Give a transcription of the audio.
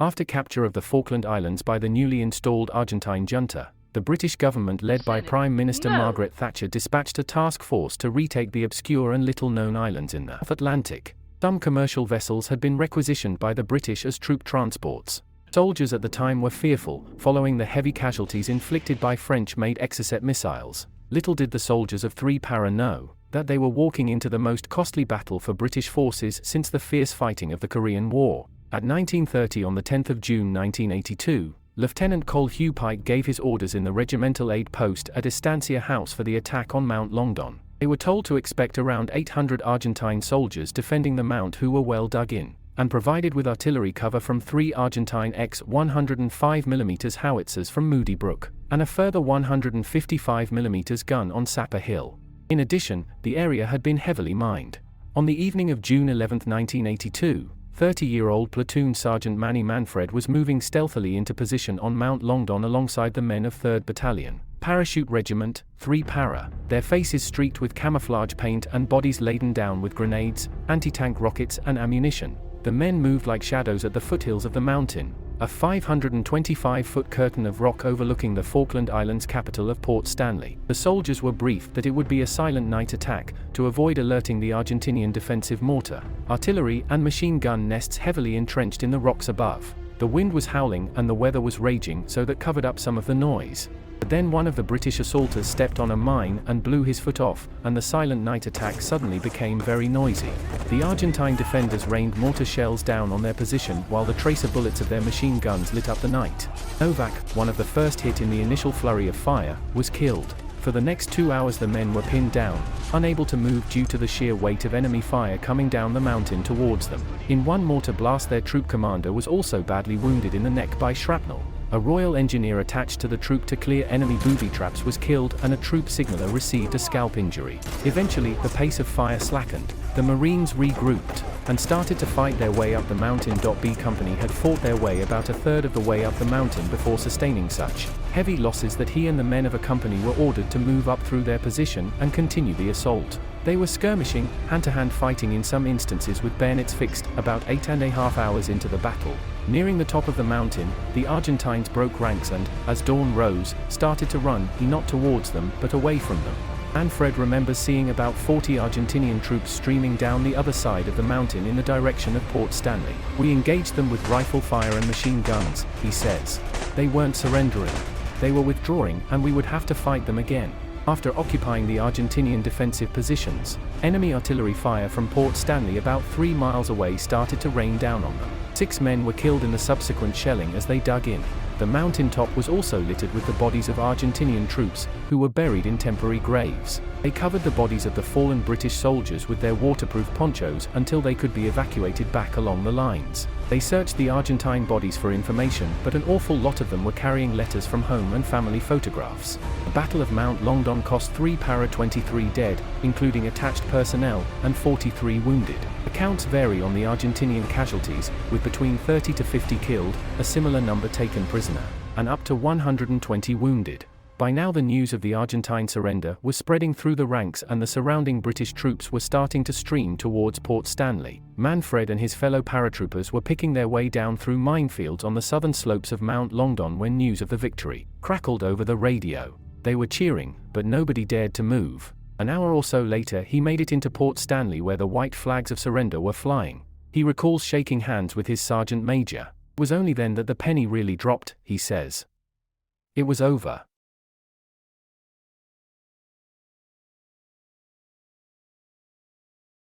After capture of the Falkland Islands by the newly installed Argentine Junta, the British government led by Prime Minister Margret Thatcher dispatched a task force to retake the obscure and little-known islands in the North Atlantic. Some commercial vessels had been requisitioned by the British as troop transports. Soldiers at the time were fearful, following the heavy casualties inflicted by French-made exocet missiles. Little did the soldiers of 3 Para know that they were walking into the most costly battle for British forces since the fierce fighting of the Korean War. At 19:30 on the 10th of June 1982, Lieutenant Col Hew Pike gave his orders in the Regimental Aid Post at Estancia House for the attack on Mount Longdon. They were told to expect around 800 Argentine soldiers defending the mount who were well dug in, and provided with artillery cover from 3 Argentine X-105mm howitzers from Moody Brook, and a further 155mm gun on Sapper Hill. In addition, the area had been heavily mined. On the evening of June 11, 1982, 30-year-old Platoon Sergeant Manny Manfred was moving stealthily into position on Mount Longdon alongside the men of 3rd Battalion, Parachute Regiment, 3 Para, their faces streaked with camouflage paint and bodies laden down with grenades, anti-tank rockets and ammunition. The men moved like shadows at the foothills of the mountain, a 525-foot curtain of rock overlooking the Falkland Islands capital of Port Stanley. The soldiers were briefed that it would be a silent night attack, to avoid alerting the Argentinian defensive mortar, artillery and machine gun nests heavily entrenched in the rocks above. The wind was howling and the weather was raging, so that covered up some of the noise. But then one of the British assaulters stepped on a mine and blew his foot off, and the silent night attack suddenly became very noisy. The Argentine defenders rained mortar shells down on their position while the tracer bullets of their machine guns lit up the night. Novak, one of the first hit in the initial flurry of fire, was killed. For the next 2 hours the men were pinned down, unable to move due to the sheer weight of enemy fire coming down the mountain towards them. In one mortar blast their troop commander was also badly wounded in the neck by shrapnel. A Royal Engineer attached to the troop to clear enemy booby traps was killed and a troop signaller received a scalp injury. Eventually, the pace of fire slackened. The Marines regrouped and started to fight their way up the mountain. B Company had fought their way about a third of the way up the mountain before sustaining such heavy losses that he and the men of a company were ordered to move up through their position and continue the assault. They were skirmishing, hand-to-hand fighting in some instances with bayonets fixed, about 8.5 hours into the battle. Nearing the top of the mountain, the Argentines broke ranks and, as dawn rose, started to run, not towards them, but away from them. Manfred remembers seeing about 40 Argentinian troops streaming down the other side of the mountain in the direction of Port Stanley. We engaged them with rifle fire and machine guns, he says. They weren't surrendering. They were withdrawing, and we would have to fight them again. After occupying the Argentinian defensive positions, enemy artillery fire from Port Stanley about 3 miles away started to rain down on them. 6 men were killed in the subsequent shelling as they dug in. The mountain top was also littered with the bodies of Argentinian troops, who were buried in temporary graves. They covered the bodies of the fallen British soldiers with their waterproof ponchos until they could be evacuated back along the lines. They searched the Argentine bodies for information, but an awful lot of them were carrying letters from home and family photographs. The Battle of Mount Longdon cost 3 Para 23 dead, including attached personnel, and 43 wounded. Accounts vary on the Argentinian casualties, with between 30 to 50 killed, a similar number taken prisoner, and up to 120 wounded. By now the news of the Argentine surrender was spreading through the ranks and the surrounding British troops were starting to stream towards Port Stanley. Manfred and his fellow paratroopers were picking their way down through minefields on the southern slopes of Mount Longdon when news of the victory crackled over the radio. They were cheering, but nobody dared to move. An hour or so later he made it into Port Stanley where the white flags of surrender were flying. He recalls shaking hands with his sergeant major. It was only then that the penny really dropped, he says. It was over.